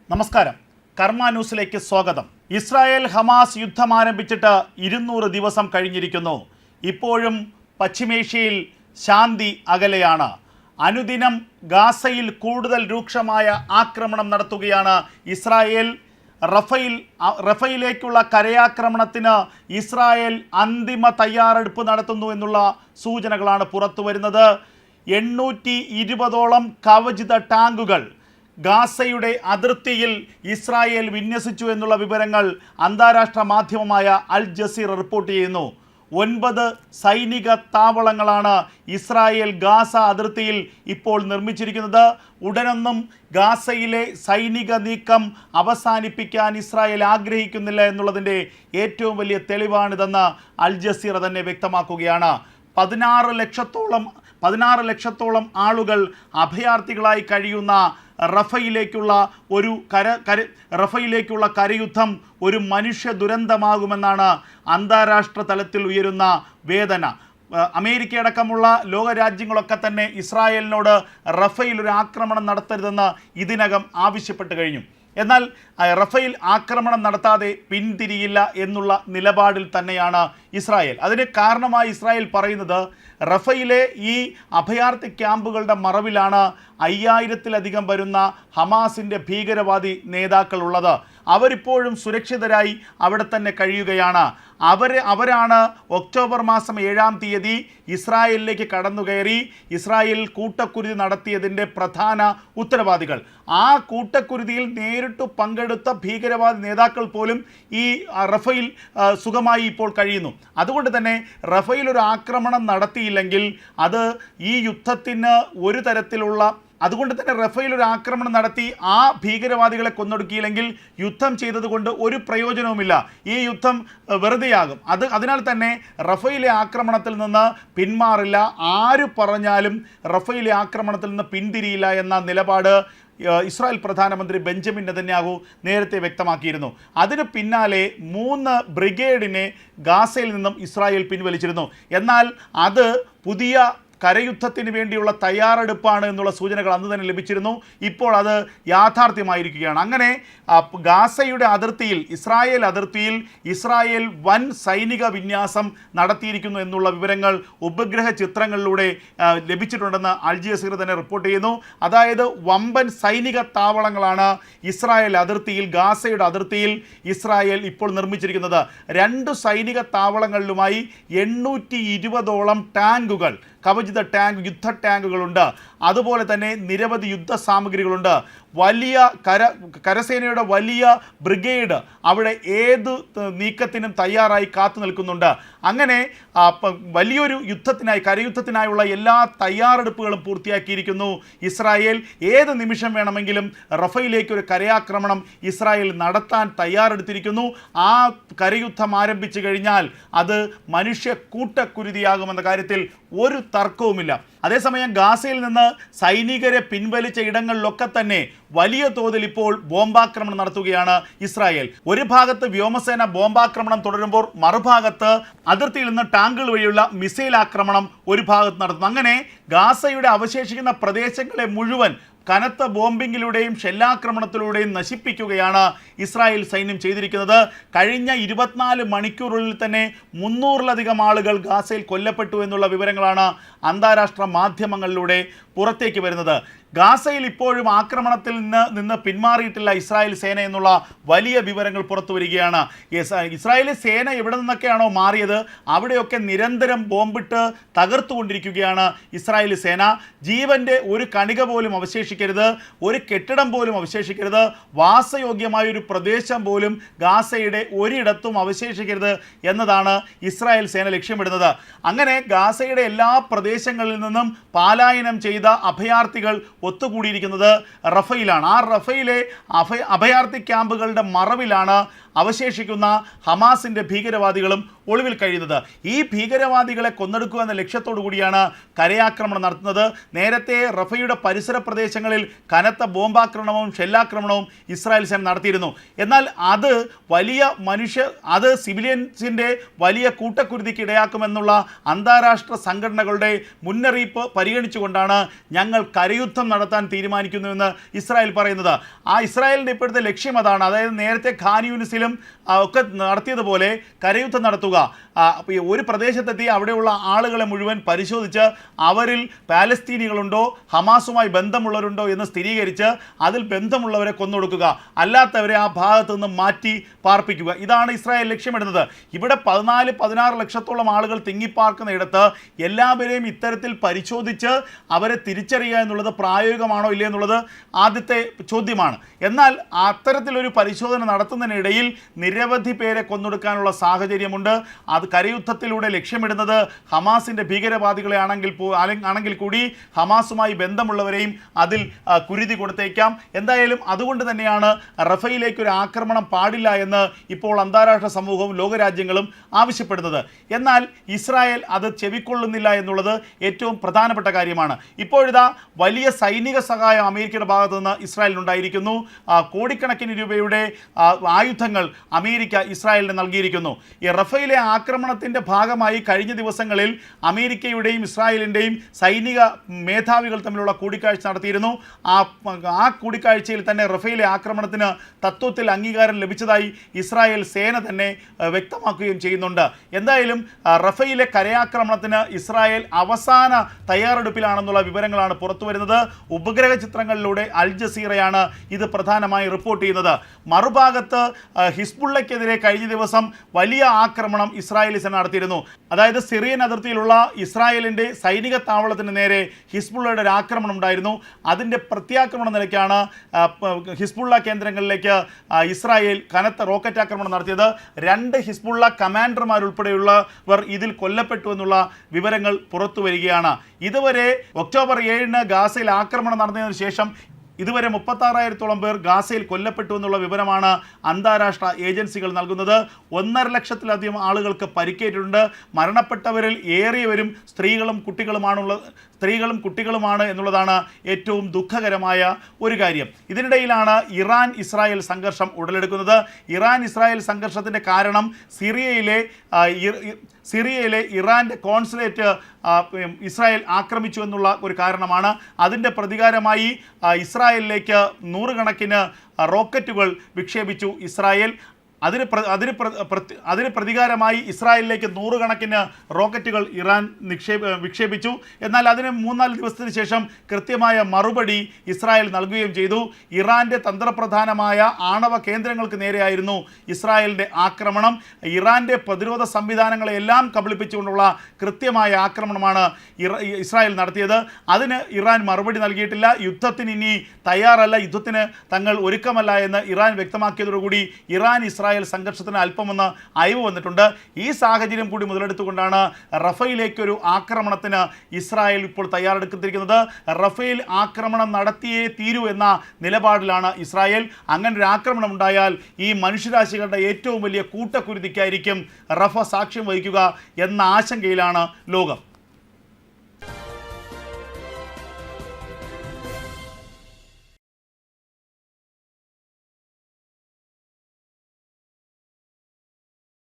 നമസ്കാരം. കർമ്മ ന്യൂസിലേക്ക് സ്വാഗതം. ഇസ്രായേൽ ഹമാസ് യുദ്ധം ആരംഭിച്ചിട്ട് 200 ദിവസം കഴിഞ്ഞിരിക്കുന്നു. ഇപ്പോഴും പശ്ചിമേഷ്യയിൽ ശാന്തി അകലെയാണ്. അനുദിനം ഗാസയിൽ കൂടുതൽ രൂക്ഷമായ ആക്രമണം നടത്തുകയാണ് ഇസ്രായേൽ. റഫയിലേക്കുള്ള കരയാക്രമണത്തിന് ഇസ്രായേൽ അന്തിമ തയ്യാറെടുപ്പ് നടത്തുന്നു എന്നുള്ള സൂചനകളാണ് പുറത്തു വരുന്നത്. 820ഓളം കവചിത ടാങ്കുകൾ ഗാസയുടെ അതിർത്തിയിൽ ഇസ്രായേൽ വിന്യസിച്ചു എന്നുള്ള വിവരങ്ങൾ അന്താരാഷ്ട്ര മാധ്യമമായ അൽ ജസീറ റിപ്പോർട്ട് ചെയ്യുന്നു. 9 സൈനിക താവളങ്ങളാണ് ഇസ്രായേൽ ഗാസ അതിർത്തിയിൽ ഇപ്പോൾ നിർമ്മിച്ചിരിക്കുന്നത്. ഉടനൊന്നും ഗാസയിലെ സൈനിക നീക്കം അവസാനിപ്പിക്കാൻ ഇസ്രായേൽ ആഗ്രഹിക്കുന്നില്ല എന്നുള്ളതിൻ്റെ ഏറ്റവും വലിയ തെളിവാണിതെന്ന് അൽ ജസീറ തന്നെ വ്യക്തമാക്കുകയാണ്. 16 ലക്ഷത്തോളം ആളുകൾ അഭയാർത്ഥികളായി കഴിയുന്ന റഫയിലേക്കുള്ള കരയുദ്ധം ഒരു മനുഷ്യ ദുരന്തമാകുമെന്നാണ് അന്താരാഷ്ട്ര തലത്തിൽ ഉയരുന്ന വേദന. അമേരിക്കയടക്കമുള്ള ലോകരാജ്യങ്ങളൊക്കെ തന്നെ ഇസ്രായേലിനോട് റഫയിൽ ഒരു ആക്രമണം നടത്തരുതെന്ന് ഇതിനകം ആവശ്യപ്പെട്ട് കഴിഞ്ഞു. എന്നാൽ റഫയിൽ ആക്രമണം നടത്താതെ പിന്തിരിയില്ല എന്നുള്ള നിലപാടിൽ തന്നെയാണ് ഇസ്രായേൽ. അതിന് കാരണമായി ഇസ്രായേൽ പറയുന്നത് റഫയിലെ ഈ അഭയാർത്ഥി ക്യാമ്പുകളുടെ മറവിലാണ് 5000-ലധികം വരുന്ന ഹമാസിൻ്റെ ഭീകരവാദി നേതാക്കൾ ഉള്ളത്. അവരിപ്പോഴും സുരക്ഷിതരായി അവിടെ തന്നെ കഴിയുകയാണ്. അവരാണ് ഒക്ടോബർ മാസം 7-ാം തീയതി ഇസ്രായേലിലേക്ക് കടന്നുകയറി ഇസ്രായേലിൽ കൂട്ടക്കുരുതി നടത്തിയതിൻ്റെ പ്രധാന ഉത്തരവാദികൾ. ആ കൂട്ടക്കുരുതിയിൽ നേരിട്ട് പങ്കെടുത്ത ഭീകരവാദി നേതാക്കൾ പോലും ഈ റഫയിൽ സുഖമായി ഇപ്പോൾ കഴിയുന്നു. അതുകൊണ്ട് തന്നെ റഫയിൽ ഒരു ആക്രമണം നടത്തിയില്ലെങ്കിൽ അത് ഈ യുദ്ധത്തിന് ഒരു തരത്തിലുള്ള അതുകൊണ്ട് തന്നെ റഫയിൽ ഒരു ആക്രമണം നടത്തി ആ ഭീകരവാദികളെ കൊന്നൊടുക്കിയില്ലെങ്കിൽ യുദ്ധം ചെയ്തതുകൊണ്ട് ഒരു പ്രയോജനവുമില്ല. ഈ യുദ്ധം വെറുതെയാകും. അതിനാൽ തന്നെ റഫയിലെ ആക്രമണത്തിൽ നിന്ന് പിന്മാറില്ല. ആര് പറഞ്ഞാലും റഫയിലെ ആക്രമണത്തിൽ നിന്ന് പിന്തിരിയില്ല എന്ന നിലപാട് ഇസ്രായേൽ പ്രധാനമന്ത്രി ബെഞ്ചമിൻ നെതന്യാഹു നേരത്തെ വ്യക്തമാക്കിയിരുന്നു. അതിന് പിന്നാലെ 3 ബ്രിഗേഡിനെ ഗാസയിൽ നിന്നും ഇസ്രായേൽ പിൻവലിച്ചിരുന്നു. എന്നാൽ അത് പുതിയ കരയുദ്ധത്തിന് വേണ്ടിയുള്ള തയ്യാറെടുപ്പാണ് എന്നുള്ള സൂചനകൾ അന്ന് തന്നെ ലഭിച്ചിരുന്നു. ഇപ്പോൾ അത് യാഥാർത്ഥ്യമായിരിക്കുകയാണ്. അങ്ങനെ ഗാസയുടെ അതിർത്തിയിൽ ഇസ്രായേൽ വൻ സൈനിക വിന്യാസം നടത്തിയിരിക്കുന്നു എന്നുള്ള വിവരങ്ങൾ ഉപഗ്രഹ ചിത്രങ്ങളിലൂടെ ലഭിച്ചിട്ടുണ്ടെന്ന് അൽ ജസീറ തന്നെ റിപ്പോർട്ട് ചെയ്യുന്നു. അതായത് വമ്പൻ സൈനിക താവളങ്ങളാണ് ഗാസയുടെ അതിർത്തിയിൽ ഇസ്രായേൽ ഇപ്പോൾ നിർമ്മിച്ചിരിക്കുന്നത്. 2 സൈനിക താവളങ്ങളിലുമായി 820ഓളം ടാങ്കുകൾ, കവചിത യുദ്ധ ടാങ്കുകളുണ്ട്. അതുപോലെ തന്നെ നിരവധി യുദ്ധ സാമഗ്രികളുണ്ട്. വലിയ കരസേനയുടെ വലിയ ബ്രിഗേഡ് അവിടെ ഏത് നീക്കത്തിനും തയ്യാറായി കാത്തു നിൽക്കുന്നുണ്ട്. അങ്ങനെ വലിയൊരു കരയുദ്ധത്തിനായുള്ള എല്ലാ തയ്യാറെടുപ്പുകളും പൂർത്തിയാക്കിയിരിക്കുന്നു ഇസ്രായേൽ. ഏത് നിമിഷം വേണമെങ്കിലും റഫയിലേക്ക് ഒരു കരയാക്രമണം ഇസ്രായേൽ നടത്താൻ തയ്യാറെടുത്തിരിക്കുന്നു. ആ കരയുദ്ധം ആരംഭിച്ചു കഴിഞ്ഞാൽ അത് മനുഷ്യ കൂട്ടക്കുരുതിയാകുമെന്ന കാര്യത്തിൽ ഒരു തർക്കവുമില്ല. അതേസമയം ഗാസയിൽ നിന്ന് സൈനികരെ പിൻവലിച്ച ഇടങ്ങളിലൊക്കെ തന്നെ വലിയ തോതിൽ ഇപ്പോൾ ബോംബാക്രമണം നടത്തുകയാണ് ഇസ്രായേൽ. ഒരു ഭാഗത്ത് വ്യോമസേന ബോംബാക്രമണം തുടരുമ്പോൾ മറുഭാഗത്ത് അതിർത്തിയിൽ നിന്ന് ടാങ്കുകൾ വഴിയുള്ള മിസൈൽ ആക്രമണം ഒരു ഭാഗത്ത് നടത്തുന്നു. അങ്ങനെ ഗാസയുടെ അവശേഷിക്കുന്ന പ്രദേശങ്ങളെ മുഴുവൻ കനത്ത ബോംബിങ്ങിലൂടെയും ഷെല്ലാക്രമണത്തിലൂടെയും നശിപ്പിക്കുകയാണ് ഇസ്രായേൽ സൈന്യം ചെയ്തിരിക്കുന്നത്. കഴിഞ്ഞ 24 മണിക്കൂറുകളിൽ തന്നെ 300-ലധികം ആളുകൾ ഗാസയിൽ കൊല്ലപ്പെട്ടു എന്നുള്ള വിവരങ്ങളാണ് അന്താരാഷ്ട്ര മാധ്യമങ്ങളിലൂടെ പുറത്തേക്ക് വരുന്നത്. ഗാസയിൽ ഇപ്പോഴും ആക്രമണത്തിൽ നിന്ന് പിന്മാറിയിട്ടില്ല ഇസ്രായേൽ സേന എന്നുള്ള വലിയ വിവരങ്ങൾ പുറത്തു വരികയാണ്. ഇസ്രായേലി സേന എവിടെ നിന്നൊക്കെയാണോ മാറിയത് അവിടെയൊക്കെ നിരന്തരം ബോംബിട്ട് തകർത്തുകൊണ്ടിരിക്കുകയാണ് ഇസ്രായേലി സേന. ജീവൻ്റെ ഒരു കണിക പോലും അവശേഷിക്കരുത്, ഒരു കെട്ടിടം പോലും അവശേഷിക്കരുത്, വാസയോഗ്യമായൊരു പ്രദേശം പോലും ഗാസയുടെ ഒരിടത്തും അവശേഷിക്കരുത് എന്നതാണ് ഇസ്രായേൽ സേന ലക്ഷ്യമിടുന്നത്. അങ്ങനെ ഗാസയുടെ എല്ലാ പ്രദേശങ്ങളിൽ നിന്നും പലായനം ചെയ്ത അഭയാർത്ഥികൾ ഒത്തുകൂടിയിരിക്കുന്നത് റഫയിലാണ്. ആ റഫയിലെ അഭയാർത്ഥി ക്യാമ്പുകളുടെ മറവിലാണ് അവശേഷിക്കുന്ന ഹമാസിൻ്റെ ഭീകരവാദികളും ഒളിവിൽ കഴിയുന്നത്. ഈ ഭീകരവാദികളെ കൊന്നെടുക്കുക എന്ന ലക്ഷ്യത്തോടു കൂടിയാണ് കരയാക്രമണം നടത്തുന്നത്. നേരത്തെ റഫയുടെ പരിസര പ്രദേശങ്ങളിൽ കനത്ത ബോംബാക്രമണവും ഷെല്ലാക്രമണവും ഇസ്രായേൽ സേന നടത്തിയിരുന്നു. എന്നാൽ അത് സിവിലിയൻസിൻ്റെ വലിയ കൂട്ടക്കുരുതിക്ക് ഇടയാക്കുമെന്നുള്ള അന്താരാഷ്ട്ര സംഘടനകളുടെ മുന്നറിയിപ്പ് പരിഗണിച്ചുകൊണ്ടാണ് ഞങ്ങൾ കരയുദ്ധം നടത്താൻ തീരുമാനിക്കുന്നുവെന്ന് ഇസ്രായേൽ പറയുന്നത്. ആ ഇസ്രായേലിൻ്റെ ഇപ്പോഴത്തെ ലക്ഷ്യം അതാണ്. അതായത് നേരത്തെ ഖാൻ യൂനിസിലും ഒക്കെ നടത്തിയതുപോലെ കരയുദ്ധം നടത്തുക. ഒരു പ്രദേശത്തെത്തി അവിടെയുള്ള ആളുകളെ മുഴുവൻ പരിശോധിച്ച് അവരിൽ പാലസ്തീനികളുണ്ടോ ഹമാസുമായി ബന്ധമുള്ളവരുണ്ടോ എന്ന് സ്ഥിരീകരിച്ച് അതിൽ ബന്ധമുള്ളവരെ കൊന്നൊടുക്കുക, അല്ലാത്തവരെ ആ ഭാഗത്തു നിന്ന് മാറ്റി പാർപ്പിക്കുക. ഇതാണ് ഇസ്രായേൽ ലക്ഷ്യമിടുന്നത്. ഇവിടെ 14-16 ലക്ഷത്തോളം ആളുകൾ തിങ്ങിപ്പാർക്കുന്നിടത്ത് എല്ലാവരെയും ഇത്തരത്തിൽ പരിശോധിച്ച് അവരെ തിരിച്ചറിയുക എന്നുള്ളത് പ്രായോഗികമാണോ ഇല്ലേ എന്നുള്ളത് ആദ്യത്തെ ചോദ്യമാണ്. എന്നാൽ അത്തരത്തിലൊരു പരിശോധന നടത്തുന്നതിനിടയിൽ നിരവധി പേരെ കൊന്നൊടുക്കാനുള്ള സാഹചര്യമുണ്ട്. അത് കരയുദ്ധത്തിലൂടെ ലക്ഷ്യമിടുന്നത് ഹമാസിൻ്റെ ഭീകരവാദികളെ ആണെങ്കിൽ കൂടി ഹമാസുമായി ബന്ധമുള്ളവരെയും അതിൽ കുരുതി കൊടുത്തേക്കാം. എന്തായാലും അതുകൊണ്ട് തന്നെയാണ് റഫയിലേക്ക് ഒരു ആക്രമണം പാടില്ല എന്ന് ഇപ്പോൾ അന്താരാഷ്ട്ര സമൂഹവും ലോകരാജ്യങ്ങളും ആവശ്യപ്പെടുന്നത്. എന്നാൽ ഇസ്രായേൽ അത് ചെവിക്കൊള്ളുന്നില്ല എന്നുള്ളത് ഏറ്റവും പ്രധാനപ്പെട്ട കാര്യമാണ്. ഇപ്പോഴിതാ വലിയ സൈനിക സഹായം അമേരിക്കയുടെ ഭാഗത്തു നിന്ന് ഇസ്രായേലിനുണ്ടായിരിക്കുന്നു. കോടിക്കണക്കിന് രൂപയുടെ ആയുധങ്ങൾ അമേരിക്ക ഇസ്രായേലിന് നൽകിയിരിക്കുന്നു. ഈ റഫയിലെ ആക്രമണത്തിൻ്റെ ഭാഗമായി കഴിഞ്ഞ ദിവസങ്ങളിൽ അമേരിക്കയുടെയും ഇസ്രായേലിൻ്റെയും സൈനിക മേധാവികൾ തമ്മിലുള്ള കൂടിക്കാഴ്ച നടത്തിയിരുന്നു. ആ കൂടിക്കാഴ്ചയിൽ തന്നെ റഫയിലെ ആക്രമണത്തിന് തത്വത്തിൽ അംഗീകാരം ലഭിച്ചതായി ഇസ്രായേൽ സേന തന്നെ വ്യക്തമാക്കുകയും ചെയ്യുന്നുണ്ട്. എന്തായാലും റഫയിലെ കരയാക്രമണത്തിന് ഇസ്രായേൽ അവസാന തയ്യാറെടുപ്പിലാണെന്നുള്ള വിവരങ്ങളാണ് പുറത്തു വരുന്നത്. ഉപഗ്രഹ ചിത്രങ്ങളിലൂടെ അൽ ജസീറയാണ് ഇത് പ്രധാനമായി റിപ്പോർട്ട് ചെയ്യുന്നത്. മറുഭാഗത്ത് ഹിസ്ബുള്ളയ്ക്കെതിരെ കഴിഞ്ഞ ദിവസം വലിയ ആക്രമണം ഇസ്രായേലി സേന നടത്തിയിരുന്നു. അതായത് സിറിയൻ അതിർത്തിയിലുള്ള ഇസ്രായേലിൻ്റെ സൈനിക താവളത്തിന് നേരെ ഹിസ്ബുള്ളയുടെ ഒരു ആക്രമണം ഉണ്ടായിരുന്നു. അതിൻ്റെ പ്രത്യാക്രമണ നിലയ്ക്കാണ് ഹിസ്ബുള്ള കേന്ദ്രങ്ങളിലേക്ക് ഇസ്രായേൽ കനത്ത റോക്കറ്റ് ആക്രമണം നടത്തിയത്. 2 ഹിസ്ബുള്ള കമാൻഡർമാരുൾപ്പെടെയുള്ളവർ ഇതിൽ കൊല്ലപ്പെട്ടു എന്നുള്ള വിവരങ്ങൾ പുറത്തു വരികയാണ്. ഇതുവരെ ഒക്ടോബർ 7 ഗാസയിൽ ആക്രമണം നടന്നതിന് ശേഷം ഇതുവരെ 36,000-ഓളം പേർ ഗാസയിൽ കൊല്ലപ്പെട്ടു എന്നുള്ള വിവരമാണ് അന്താരാഷ്ട്ര ഏജൻസികൾ നൽകുന്നത്. 1.5 ലക്ഷത്തിലധികം ആളുകൾക്ക് പരിക്കേറ്റിട്ടുണ്ട്. മരണപ്പെട്ടവരിൽ ഏറിയവരും സ്ത്രീകളും കുട്ടികളുമാണ് എന്നുള്ളതാണ് ഏറ്റവും ദുഃഖകരമായ ഒരു കാര്യം. ഇതിനിടയിലാണ് ഇറാൻ ഇസ്രായേൽ സംഘർഷം ഉടലെടുക്കുന്നത്. ഇറാൻ ഇസ്രായേൽ സംഘർഷത്തിൻ്റെ കാരണം സിറിയയിലെ ഇറാൻ്റെ കോൺസുലേറ്റ് ഇസ്രായേൽ ആക്രമിച്ചു എന്നുള്ള ഒരു കാരണമാണ്. അതിൻ്റെ പ്രതികാരമായി ഇസ്രായേലിലേക്ക് 100 കണക്കിന് റോക്കറ്റുകൾ വിക്ഷേപിച്ചു ഇസ്രായേൽ. അതിന് പ്രതികാരമായി ഇസ്രായേലിലേക്ക് 100 കണക്കിന് റോക്കറ്റുകൾ ഇറാൻ വിക്ഷേപിച്ചു. എന്നാൽ അതിന് 3-4 ദിവസത്തിന് ശേഷം കൃത്യമായ മറുപടി ഇസ്രായേൽ നൽകുകയും ചെയ്തു. ഇറാൻ്റെ തന്ത്രപ്രധാനമായ ആണവ കേന്ദ്രങ്ങൾക്ക് നേരെയായിരുന്നു ഇസ്രായേലിൻ്റെ ആക്രമണം. ഇറാൻ്റെ പ്രതിരോധ സംവിധാനങ്ങളെല്ലാം കബളിപ്പിച്ചുകൊണ്ടുള്ള കൃത്യമായ ആക്രമണമാണ് ഇസ്രായേൽ നടത്തിയത്. അതിന് ഇറാൻ മറുപടി നൽകിയിട്ടില്ല. യുദ്ധത്തിന് ഇനി തയ്യാറല്ല, യുദ്ധത്തിന് തങ്ങൾ ഒരുക്കമല്ല എന്ന് ഇറാൻ വ്യക്തമാക്കിയതോടുകൂടി ഇറാൻ ഇസ്രായേൽ സംഘർഷത്തിന് അല്പമൊന്ന് അയവ് വന്നിട്ടുണ്ട്. ഈ സാഹചര്യം കൂടി മുതലെടുത്തുകൊണ്ടാണ് റഫയിലേക്കൊരു ആക്രമണത്തിന് ഇസ്രായേൽ ഇപ്പോൾ തയ്യാറെടുത്തിരിക്കുന്നത്. റഫേൽ ആക്രമണം നടത്തിയേ തീരൂ എന്ന നിലപാടിലാണ് ഇസ്രായേൽ. അങ്ങനെ ഒരു ആക്രമണം ഉണ്ടായാൽ ഈ മനുഷ്യരാശികളുടെ ഏറ്റവും വലിയ കൂട്ടക്കുരുതിക്കായിരിക്കും റഫ സാക്ഷ്യം വഹിക്കുക എന്ന ആശങ്കയിലാണ് ലോകം.